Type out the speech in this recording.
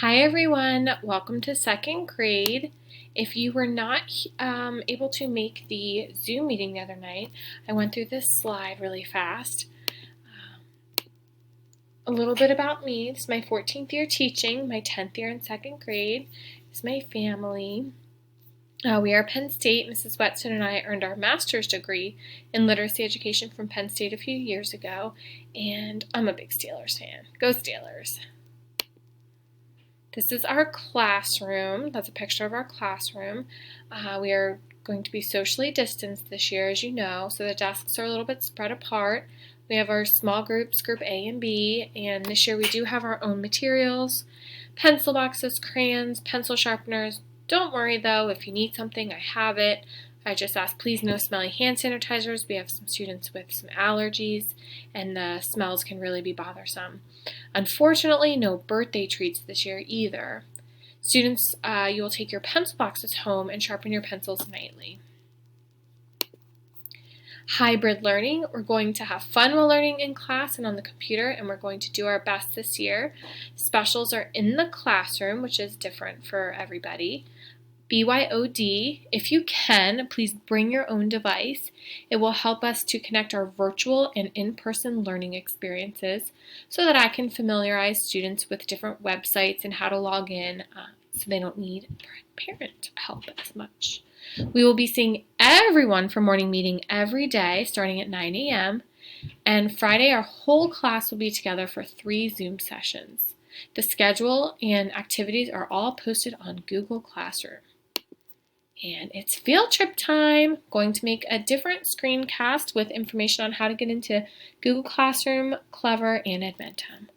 Hi everyone, welcome to second grade. If you were not able to make the Zoom meeting the other night, I went through this slide really fast. A little bit about me. This is my 14th year teaching, my 10th year in second grade. This is my family. We are Penn State. Mrs. Whetstone and I earned our master's degree in literacy education from Penn State a few years ago, and I'm a big Steelers fan. Go Steelers! This is our classroom. That's a picture of our classroom. We are going to be socially distanced this year, as you know, so the desks are a little bit spread apart. We have our small groups, group A and B, and this year we do have our own materials, pencil boxes, crayons, pencil sharpeners. Don't worry though, if you need something, I have it. I just ask please no smelly hand sanitizers. We have some students with some allergies and the smells can really be bothersome. Unfortunately, no birthday treats this year either. Students, you will take your pencil boxes home and sharpen your pencils nightly. Hybrid learning. We're going to have fun while learning in class and on the computer, and we're going to do our best this year. Specials are in the classroom, which is different for everybody. BYOD, if you can, please bring your own device. It will help us to connect our virtual and in-person learning experiences so that I can familiarize students with different websites and how to log in so they don't need parent help as much. We will be seeing everyone for morning meeting every day starting at 9 a.m. And Friday, our whole class will be together for 3 Zoom sessions. The schedule and activities are all posted on Google Classroom. And it's field trip time. Going to make a different screencast with information on how to get into Google Classroom, Clever, and Edmentum.